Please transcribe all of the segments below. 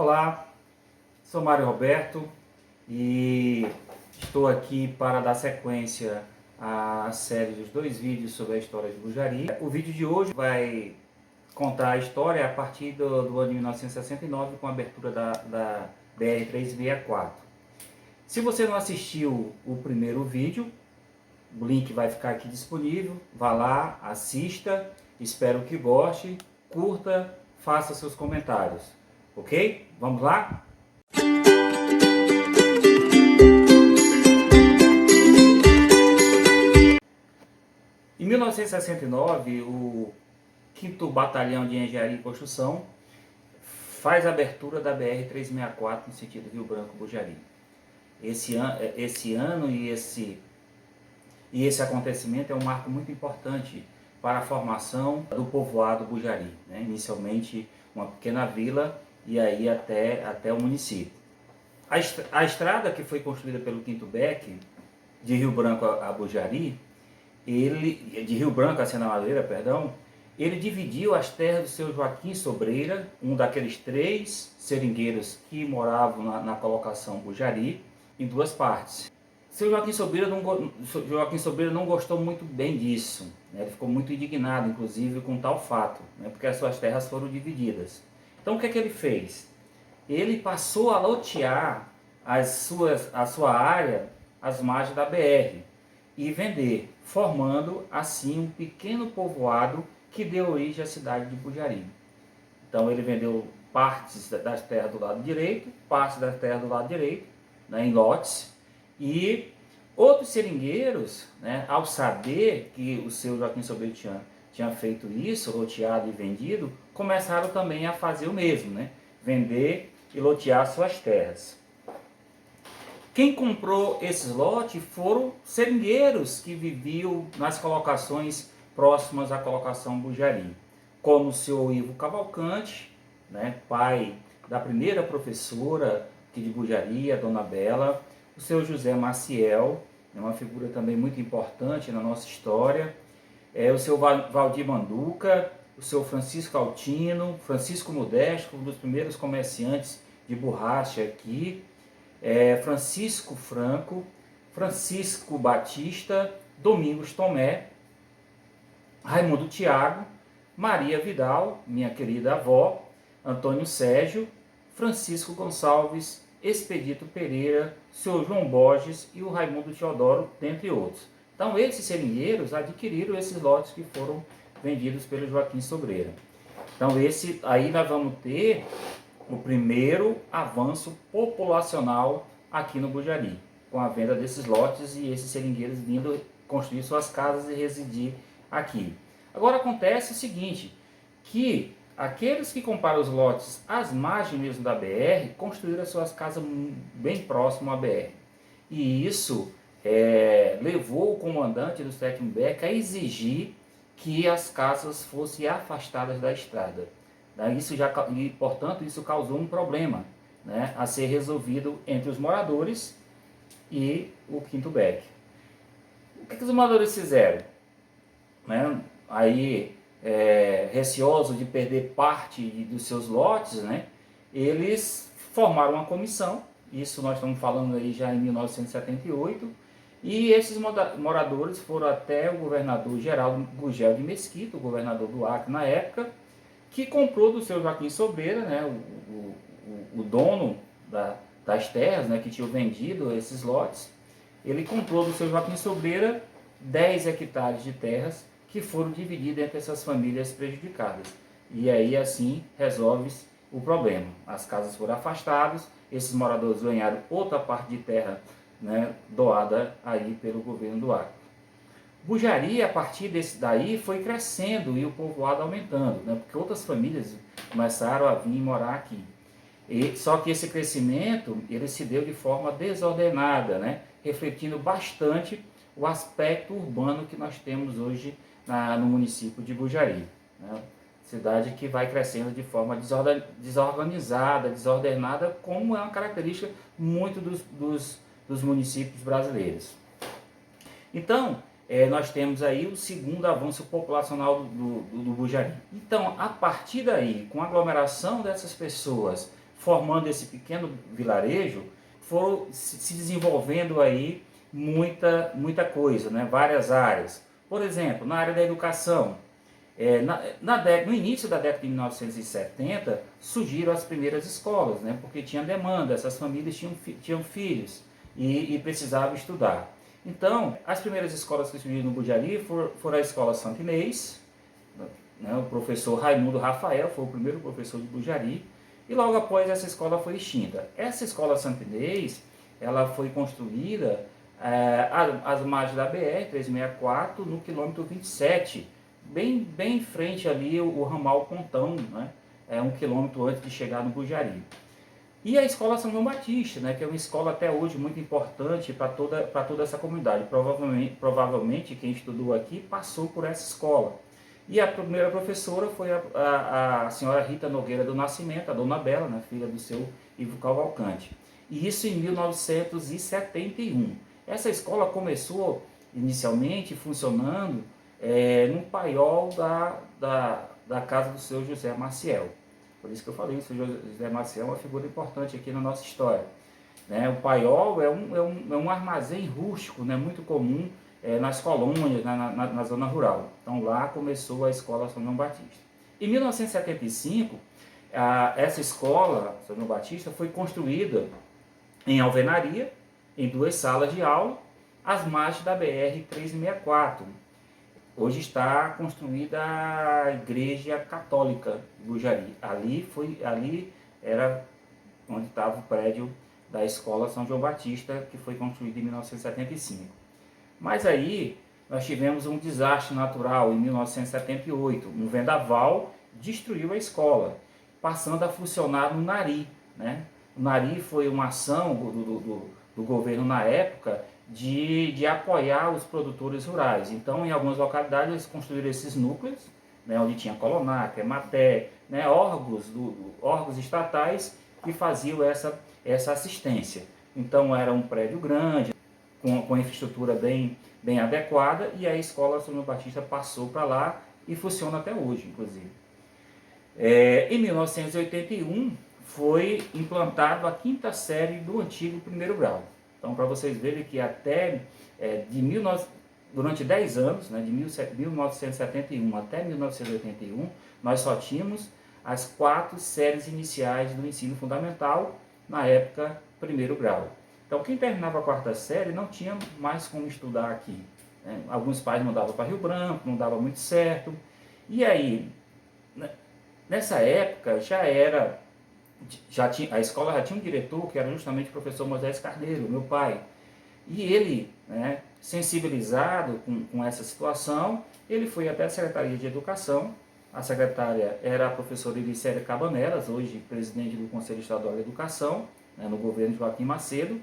Olá, sou Mário Roberto e estou aqui para dar sequência à série dos 2 vídeos sobre a história de Bujari. O vídeo de hoje vai contar a história a partir do ano de 1969 com a abertura da BR-364. Se você não assistiu o primeiro vídeo, o link vai ficar aqui disponível, vá lá, assista, espero que goste, curta, faça seus comentários, ok? Vamos lá? Em 1969, o 5º Batalhão de Engenharia e Construção faz a abertura da BR-364 no sentido Rio Branco-Bujari. Esse ano e esse acontecimento é um marco muito importante para a formação do povoado Bujari, né? Inicialmente uma pequena vila e aí até o município. A estrada que foi construída pelo Quinto Beck, de Rio Branco a Bujari, de Rio Branco a Sena Madeira, perdão, ele dividiu as terras do seu Joaquim Sobreira, um daqueles 3 seringueiros que moravam na colocação Bujari, em 2 partes. Seu Joaquim Sobreira não gostou muito bem disso, né? Ele ficou muito indignado, inclusive, com tal fato, né? Porque as suas terras foram divididas. Então o que é que ele fez? Ele passou a lotear a sua área às margens da BR e vender, formando assim um pequeno povoado que deu origem à cidade de Bujari. Então ele vendeu partes das terras do lado direito, partes das terras do lado direito, né, em lotes, e outros seringueiros, né, ao saber que o seu Joaquim Sobreira tinha feito isso, loteado e vendido, começaram também a fazer o mesmo, né, vender e lotear suas terras. Quem comprou esses lotes foram seringueiros que viviam nas colocações próximas à colocação Bujari, como o senhor Ivo Cavalcante, né, pai da primeira professora aqui de Bujari, a Dona Bela, o senhor José Maciel, é uma figura também muito importante na nossa história, o senhor Valdir Manduca, o senhor Francisco Altino, Francisco Modesto, um dos primeiros comerciantes de borracha aqui, Francisco Franco, Francisco Batista, Domingos Tomé, Raimundo Tiago, Maria Vidal, minha querida avó, Antônio Sérgio, Francisco Gonçalves, Expedito Pereira, Sr. João Borges e o Raimundo Teodoro, dentre outros. Então esses seringueiros adquiriram esses lotes que foram vendidos pelo Joaquim Sobreira. Então aí nós vamos ter o primeiro avanço populacional aqui no Bujari, com a venda desses lotes e esses seringueiros vindo construir suas casas e residir aqui. Agora acontece o seguinte, que aqueles que compraram os lotes às margens mesmo da BR, construíram as suas casas bem próximo à BR. E isso levou o comandante do 7º Beck a exigir que as casas fossem afastadas da estrada. Portanto, isso causou um problema, né, a ser resolvido entre os moradores e o Quinto Beck. O que os moradores fizeram? Né? Aí, receosos de perder parte dos seus lotes, né, eles formaram uma comissão, isso nós estamos falando aí já em 1978, e esses moradores foram até o governador Geraldo Gugel de Mesquita, o governador do Acre na época, que comprou do seu Joaquim Sobreira, né, o dono das terras, né, que tinha vendido esses lotes. Ele comprou do seu Joaquim Sobreira 10 hectares de terras que foram divididos entre essas famílias prejudicadas. E aí assim resolve-se o problema. As casas foram afastadas, esses moradores ganharam outra parte de terra, né, doada aí pelo governo do Acre. Bujari, a partir daí, foi crescendo e o povoado aumentando, né, porque outras famílias começaram a vir morar aqui. Só que esse crescimento ele se deu de forma desordenada, né, refletindo bastante o aspecto urbano que nós temos hoje no município de Bujari, né, cidade que vai crescendo de forma desorganizada, desordenada, como é uma característica muito dos municípios brasileiros. Então, nós temos aí o segundo avanço populacional do Bujari. Então, a partir daí, com a aglomeração dessas pessoas, formando esse pequeno vilarejo, foram se desenvolvendo aí muita coisa, né? Várias áreas. Por exemplo, na área da educação, no início da década de 1970, surgiram as primeiras escolas, né? Porque tinha demanda, essas famílias tinham filhos e precisavam estudar. Então, as primeiras escolas que surgiram no Bujari foram a Escola Santo Inês, né? O professor Raimundo Rafael foi o primeiro professor de Bujari, e logo após essa escola foi extinta. Essa Escola Santo Inês, ela foi construída às margens da BR-364, no quilômetro 27, bem em frente ali o ramal Pontão, né? 1 quilômetro antes de chegar no Bujari. E a Escola São João Batista, né, que é uma escola até hoje muito importante para toda essa comunidade. Provavelmente quem estudou aqui passou por essa escola. E a primeira professora foi a senhora Rita Nogueira do Nascimento, a dona Bela, né, filha do seu Ivo Cavalcante. E isso em 1971. Essa escola começou inicialmente funcionando no paiol da casa do seu José Maciel. Por isso que eu falei, o seu José Maciel é uma figura importante aqui na nossa história. Né? O paiol é um armazém rústico, né? Muito comum nas colônias, na zona rural. Então lá começou a Escola São João Batista. Em 1975, essa escola, São João Batista, foi construída em alvenaria, em 2 salas de aula, às margens da BR-364. Hoje está construída a Igreja Católica de Bujari. Ali era onde estava o prédio da Escola São João Batista, que foi construída em 1975. Mas aí nós tivemos um desastre natural em 1978. Um vendaval destruiu a escola, passando a funcionar no Nari, né? O Nari foi uma ação do governo na época de apoiar os produtores rurais. Então, em algumas localidades, eles construíram esses núcleos, né, onde tinha Colonac, Emater, né, órgãos estatais que faziam essa assistência. Então, era um prédio grande, com infraestrutura bem adequada, e a Escola São João Batista passou para lá e funciona até hoje, inclusive. Em 1981, foi implantado a 5ª série do antigo primeiro grau. Então, para vocês verem que durante 10 anos, né, de 1971 até 1981, nós só tínhamos as 4 séries iniciais do ensino fundamental, na época, primeiro grau. Então, quem terminava a 4ª série não tinha mais como estudar aqui. Né? Alguns pais mandavam para Rio Branco, não dava muito certo. E aí, nessa época, a escola já tinha um diretor que era justamente o professor Moisés Carneiro, meu pai. E ele, né, sensibilizado com essa situação, ele foi até a Secretaria de Educação. A secretária era a professora Elicéria Cabanelas, hoje presidente do Conselho Estadual de Educação, né, no governo de Joaquim Macedo,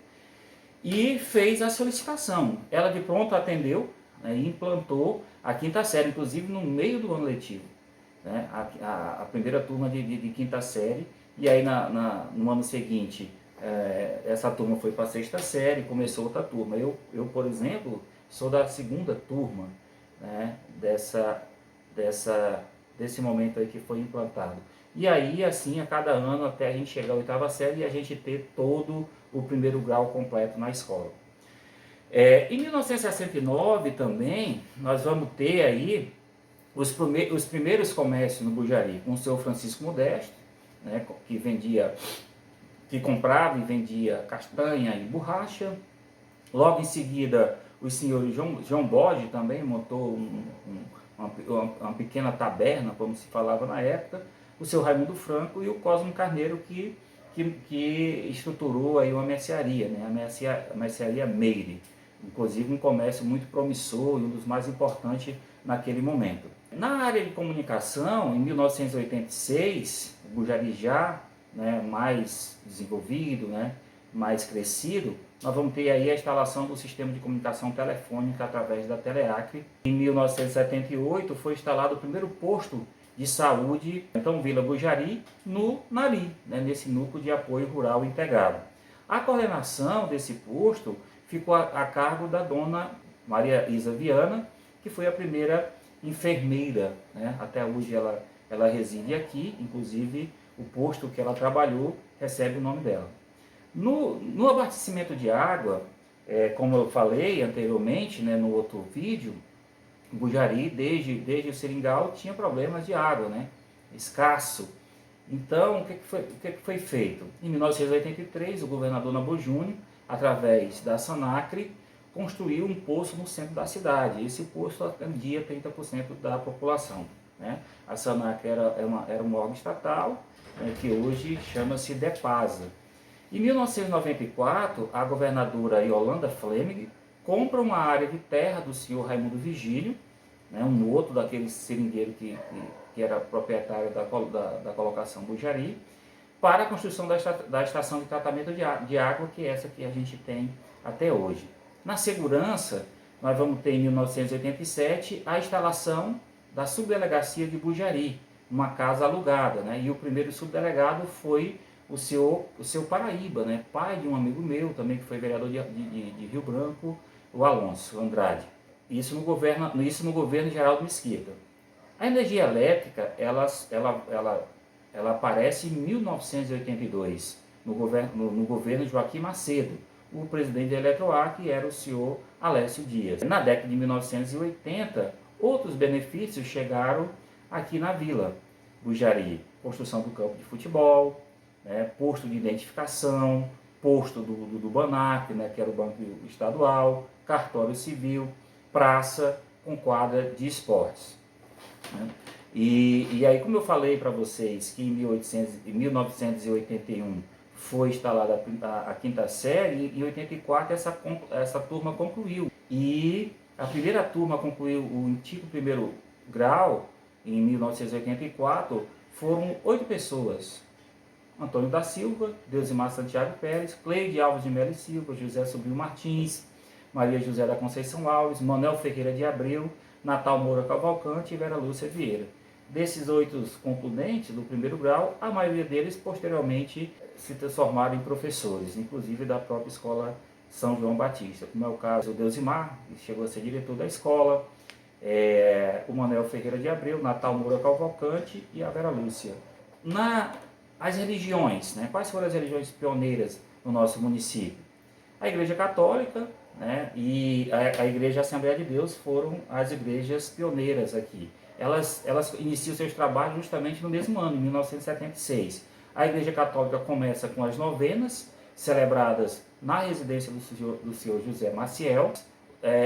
e fez a solicitação. Ela de pronto atendeu, né, e implantou a 5ª série, inclusive no meio do ano letivo. Né, a primeira turma de 5ª série, e aí no ano seguinte essa turma foi para a 6ª série, começou outra turma. Eu, por exemplo, sou da 2ª turma, né, desse momento aí que foi implantado. E aí, assim, a cada ano, até a gente chegar à 8ª série e a gente ter todo o primeiro grau completo na escola. Em 1969 também, nós vamos ter aí os primeiros comércios no Bujari, com o seu Francisco Modesto, né, que comprava e vendia castanha e borracha. Logo em seguida, o senhor João Bode também montou uma pequena taberna, como se falava na época, o seu Raimundo Franco e o Cosmo Carneiro, que estruturou aí uma mercearia, né, a mercearia Meire, inclusive um comércio muito promissor e um dos mais importantes naquele momento. Na área de comunicação, em 1986, o Bujari já, né, mais desenvolvido, né, mais crescido, nós vamos ter aí a instalação do sistema de comunicação telefônica através da Teleacre. Em 1978 foi instalado o primeiro posto de saúde, então Vila Bujari, no Nari, né, nesse núcleo de apoio rural integrado. A coordenação desse posto ficou a cargo da dona Maria Isa Viana, que foi a primeira enfermeira, né? Até hoje ela reside aqui, inclusive o posto que ela trabalhou recebe o nome dela. No abastecimento de água, como eu falei anteriormente, né, no outro vídeo, Bujari, desde o Seringal, tinha problemas de água, né, escasso. Então, o que foi feito? Em 1983, o governador Nabu Júnior, através da Sanacre, construiu um poço no centro da cidade. Esse poço atendia 30% da população, né? A Sanacre era um órgão estatal, né, que hoje chama-se DEPASA. Em 1994, a governadora Yolanda Fleming compra uma área de terra do senhor Raimundo Vigílio, né, um outro daqueles seringueiros que era proprietário da colocação Bujari, para a construção da estação de tratamento de água, que é essa que a gente tem até hoje. Na segurança, nós vamos ter em 1987 a instalação da subdelegacia de Bujari, uma casa alugada, né? E o primeiro subdelegado foi o seu Paraíba, né? Pai de um amigo meu também, que foi vereador de Rio Branco, o Alonso Andrade. Isso no governo Geraldo Mesquita. A energia elétrica, ela aparece em 1982, no governo Joaquim Macedo. O presidente da Eletroacre era o senhor Alessio Dias. Na década de 1980, outros benefícios chegaram aqui na Vila Bujari. Construção do campo de futebol, né, posto de identificação, posto do BANAC, né, que era o Banco Estadual, cartório civil, praça com quadra de esportes. Né? E aí, como eu falei para vocês que em 1981 foi instalada a quinta série, em 84 essa turma concluiu. E a primeira turma concluiu o antigo primeiro grau em 1984, foram 8 pessoas. Antônio da Silva, Deusimar Santiago Pérez, Cleide Alves de Melo e Silva, José Sobrinho Martins, Maria José da Conceição Alves, Manuel Ferreira de Abreu, Natal Moura Cavalcante e Vera Lúcia Vieira. Desses 8 concludentes do primeiro grau, a maioria deles posteriormente se transformaram em professores, inclusive da própria escola São João Batista, como é o caso do Deusimar, que chegou a ser diretor da escola, o Manuel Ferreira de Abreu, Natal Moura Cavalcante e a Vera Lúcia. As religiões, né? Quais foram as religiões pioneiras no nosso município? A Igreja Católica, né, e a Igreja Assembleia de Deus foram as igrejas pioneiras aqui. Elas iniciam seus trabalhos justamente no mesmo ano, em 1976. A Igreja Católica começa com as novenas, celebradas na residência do senhor José Maciel,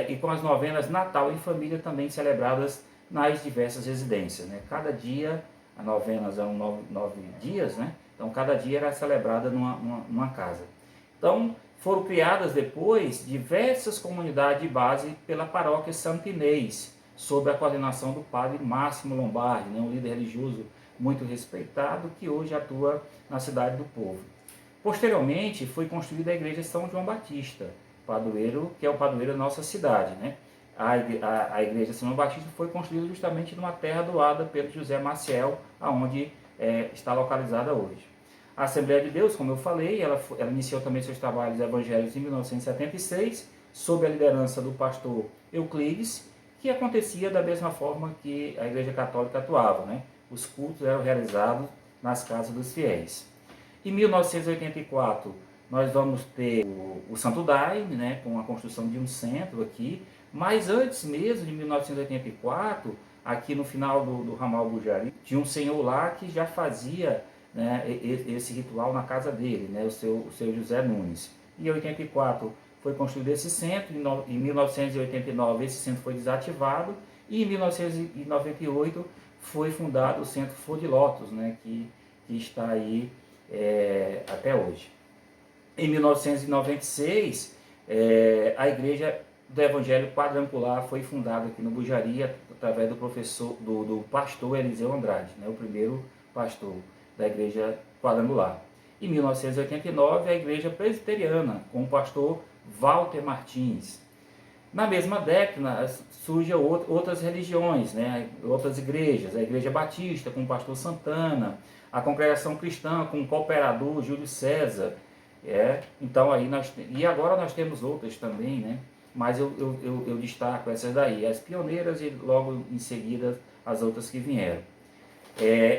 e com as novenas Natal em Família também celebradas nas diversas residências. Né? Cada dia, as novenas eram 9 dias, né? Então cada dia era celebrada numa casa. Então, foram criadas depois diversas comunidades de base pela paróquia Santo Inês, sob a coordenação do padre Máximo Lombardi, né, um líder religioso muito respeitado, que hoje atua na Cidade do Povo. Posteriormente, foi construída a igreja São João Batista, padroeiro, que é o padroeiro da nossa cidade. Né? A igreja São João Batista foi construída justamente numa terra doada pelo José Maciel, aonde está localizada hoje. A Assembleia de Deus, como eu falei, ela iniciou também seus trabalhos evangélicos em 1976, sob a liderança do pastor Euclides, que acontecia da mesma forma que a Igreja Católica atuava. Né? Os cultos eram realizados nas casas dos fiéis. Em 1984, nós vamos ter o Santo Daime, né, com a construção de um centro aqui, mas antes mesmo, de 1984, aqui no final do ramal Bujari, tinha um senhor lá que já fazia, né, esse ritual na casa dele, né, o seu José Nunes. Em 84 foi construído esse centro, em 1989 esse centro foi desativado, e em 1998 foi fundado o Centro Flor de Lótus, né, que está aí até hoje. Em 1996, a Igreja do Evangelho Quadrangular foi fundada aqui no Bujari através do pastor Eliseu Andrade, né, o primeiro pastor da Igreja Quadrangular. Em 1989, a Igreja Presbiteriana, com o pastor Walter Martins. Na mesma década, surgem outras religiões, né? Outras igrejas, a Igreja Batista, com o pastor Santana, a Congregação Cristã, com o cooperador Júlio César. Então, e agora nós temos outras também, né? Mas eu destaco essas daí, as pioneiras, e logo em seguida as outras que vieram.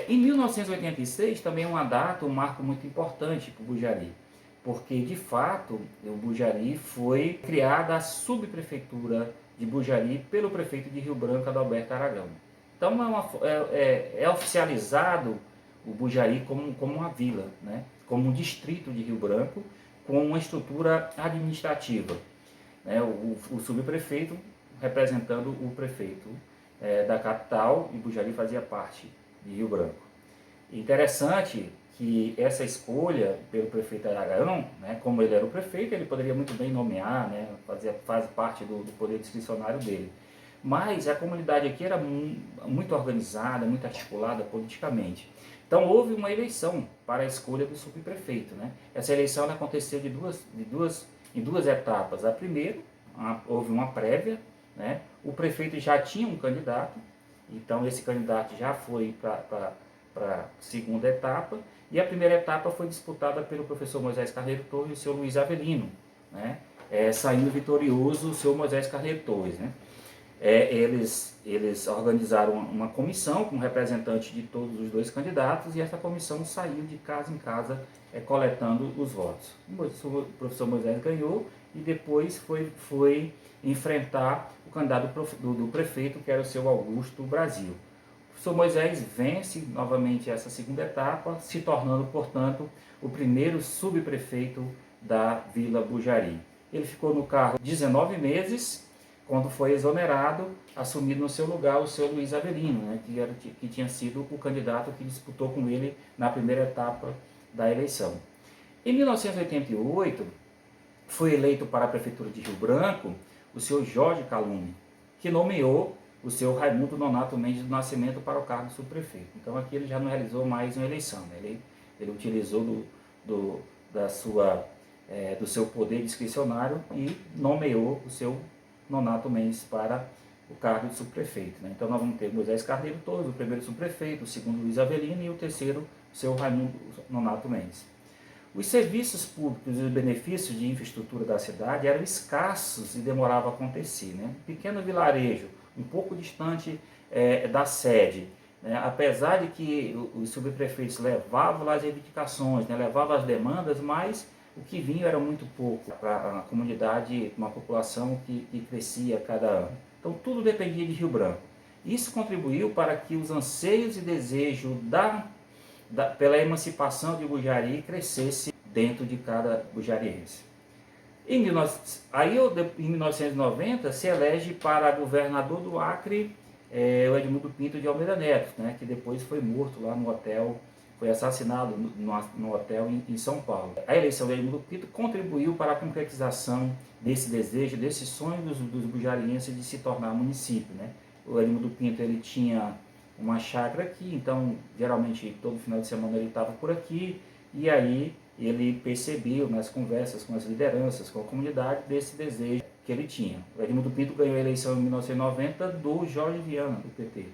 Em 1986 também é uma data, um marco muito importante para o Bujari, porque de fato o Bujari foi criada a subprefeitura de Bujari pelo prefeito de Rio Branco, Adalberto Aragão. Então é oficializado o Bujari como uma vila, né? Como um distrito de Rio Branco, com uma estrutura administrativa, né? O subprefeito representando o prefeito da capital, e Bujari fazia parte de Rio Branco. Interessante que essa escolha pelo prefeito Aragão, né, como ele era o prefeito, ele poderia muito bem nomear, né, faz parte do poder discricionário dele. Mas a comunidade aqui era muito organizada, muito articulada politicamente. Então houve uma eleição para a escolha do subprefeito, né? Essa eleição aconteceu em duas etapas. A primeira, houve uma prévia, né? O prefeito já tinha um candidato, então esse candidato já foi para a segunda etapa, e a primeira etapa foi disputada pelo professor Moisés Carneiro Torres e o seu Luiz Avelino, né? Saindo vitorioso o seu Moisés Carneiro Torres, né? Eles organizaram uma comissão com representantes de todos os dois candidatos, e essa comissão saiu de casa em casa coletando os votos. O professor Moisés ganhou e depois foi enfrentar o candidato do prefeito, que era o seu Augusto Brasil. O professor Moisés vence novamente essa segunda etapa, se tornando, portanto, o primeiro subprefeito da Vila Bujari. Ele ficou no cargo 19 meses, quando foi exonerado, assumindo no seu lugar o seu Luiz Avelino, né, que tinha sido o candidato que disputou com ele na primeira etapa da eleição. Em 1988, foi eleito para a Prefeitura de Rio Branco o senhor Jorge Calume, que nomeou o senhor Raimundo Nonato Mendes do Nascimento para o cargo de subprefeito. Então aqui ele já não realizou mais uma eleição, né? Ele utilizou do seu poder discricionário e nomeou o seu Nonato Mendes para o cargo de subprefeito, né? Então nós vamos ter Moisés Carneiro Torres, o primeiro subprefeito, o segundo Luiz Avelino e o terceiro o seu Raimundo Nonato Mendes. Os serviços públicos e os benefícios de infraestrutura da cidade eram escassos e demoravam a acontecer, né? Um pequeno vilarejo, um pouco distante da sede, né? Apesar de que os subprefeitos levavam lá as reivindicações, né? Levavam as demandas, mas o que vinha era muito pouco para a comunidade, uma população que crescia a cada ano. Então tudo dependia de Rio Branco. Isso contribuiu para que os anseios e desejos pela emancipação de Bujari crescesse dentro de cada bujariense. Em 1990 se elege para governador do Acre o Edmundo Pinto de Almeida Neto, né, que depois foi morto lá no hotel, foi assassinado no hotel em São Paulo. A eleição de Edmundo Pinto contribuiu para a concretização desse desejo, desse sonho dos bujarienses de se tornar município, né? O Edmundo Pinto ele tinha uma chácara aqui, então geralmente todo final de semana ele estava por aqui, e aí ele percebeu nas conversas com as lideranças, com a comunidade, desse desejo que ele tinha. O Edmundo Pinto ganhou a eleição em 1990 do Jorge Viana, do PT.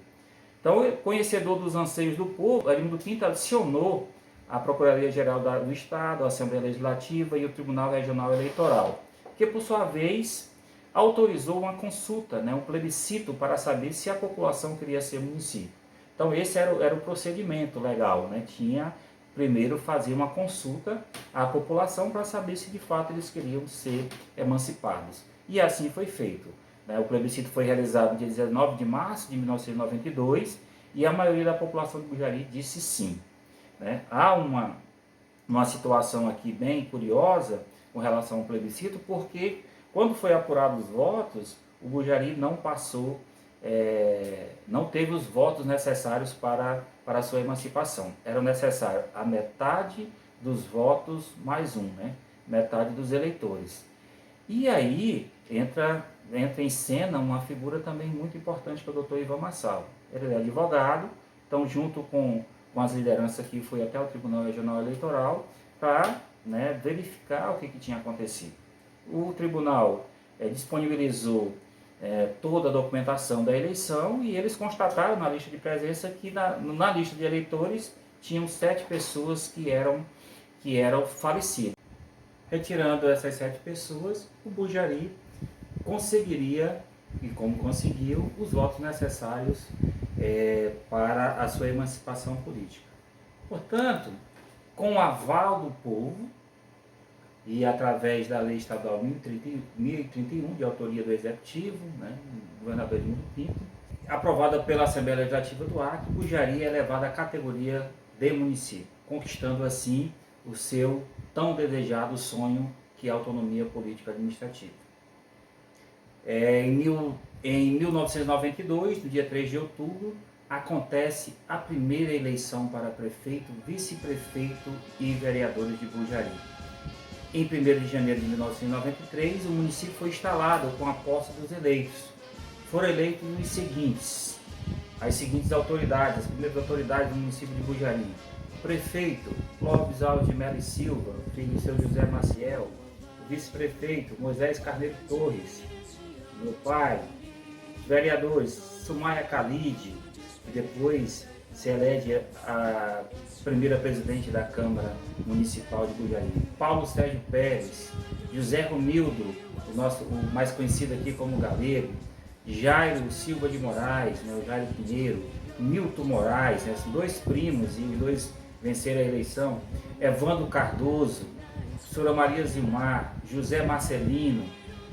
Então, conhecedor dos anseios do povo, Edmundo Pinto adicionou a Procuradoria-Geral do Estado, a Assembleia Legislativa e o Tribunal Regional Eleitoral, que por sua vez autorizou uma consulta, né, um plebiscito para saber se a população queria ser município. Então esse era o procedimento legal, né? Tinha primeiro fazer uma consulta à população para saber se de fato eles queriam ser emancipados. E assim foi feito, né? O plebiscito foi realizado no dia 19 de março de 1992 e a maioria da população de Bujari disse sim, né? Há uma situação aqui bem curiosa com relação ao plebiscito, porque quando foi apurado os votos, o Bujari não passou, não teve os votos necessários para a sua emancipação. Era necessário a metade dos votos mais um, né? Metade dos eleitores. E aí entra em cena uma figura também muito importante, que é o Dr. Ivan Massal. Ele é advogado, então junto com as lideranças que foi até o Tribunal Regional Eleitoral para, né, verificar o que tinha acontecido. O tribunal disponibilizou toda a documentação da eleição e eles constataram na lista de presença que na lista de eleitores tinham 7 pessoas que eram falecidas. Retirando essas 7 pessoas, o Bujari conseguiria, e como conseguiu, os votos necessários para a sua emancipação política. Portanto, com o aval do povo e através da Lei Estadual 1031, de autoria do Executivo, né, do governador Edmundo Pinto, aprovada pela Assembleia Legislativa do Acre, Bujari é elevada à categoria de município, conquistando assim o seu tão desejado sonho, que é a autonomia política administrativa. Em 1992, no dia 3 de outubro, acontece a primeira eleição para prefeito, vice-prefeito e vereadores de Bujari. Em 1º de janeiro de 1993, o município foi instalado com a posse dos eleitos. Foram eleitos as seguintes autoridades, as primeiras autoridades do município de Bujari. Prefeito, Clóvis Alves de Melo e Silva, filho de seu José Maciel. Vice-prefeito, Moisés Carneiro Torres, meu pai. Vereadores, Sumaia Khalid, que depois se elege a primeira presidente da Câmara Municipal de Bujari. Paulo Sérgio Pérez, José Romildo, o mais conhecido aqui como Galego, Jairo Silva de Moraes, né, o Jairo Pinheiro, Milton Moraes, né, dois primos e os dois venceram a eleição, Evandro Cardoso, Sra. Maria Zilmar, José Marcelino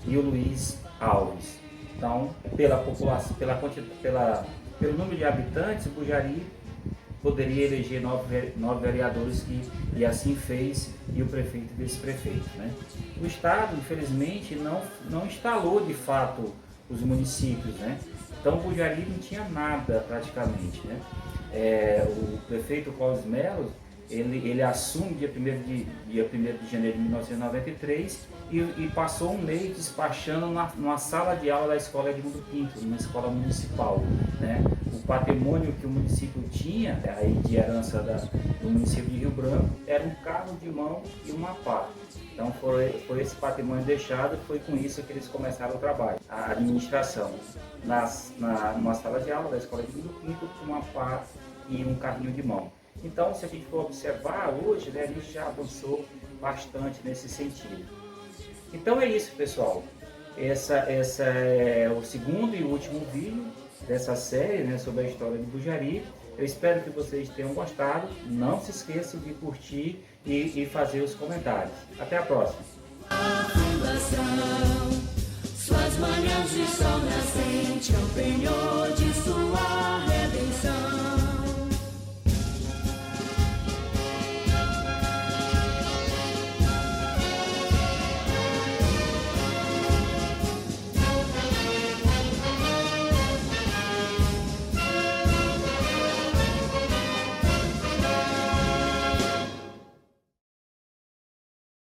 e o Luiz Alves. Então, pela população, pelo número de habitantes, Bujari poderia eleger 9 vereadores, e assim fez, e o prefeito e vice-prefeito. Né? O Estado, infelizmente, não instalou de fato os municípios, né? Então Bujari não tinha nada praticamente, né? O prefeito Clóvis Melo, ele assume dia 1º de janeiro de 1993 e passou um mês despachando numa sala de aula da escola Edmundo Pinto, uma escola municipal, né? O patrimônio que o município tinha, aí de herança do município de Rio Branco, era um carro de mão e uma pá. Então foi esse patrimônio deixado, foi com isso que eles começaram o trabalho, a administração, numa sala de aula da escola de Edmundo Pinto, com uma pá e um carrinho de mão. Então, se a gente for observar hoje, né, a gente já avançou bastante nesse sentido. Então é isso, pessoal. Essa é o segundo e último vídeo dessa série, né, sobre a história de Bujari. Eu espero que vocês tenham gostado. Não se esqueçam de curtir e fazer os comentários. Até a próxima. Suas manhãs de sol nascente é o penhor de sua redenção.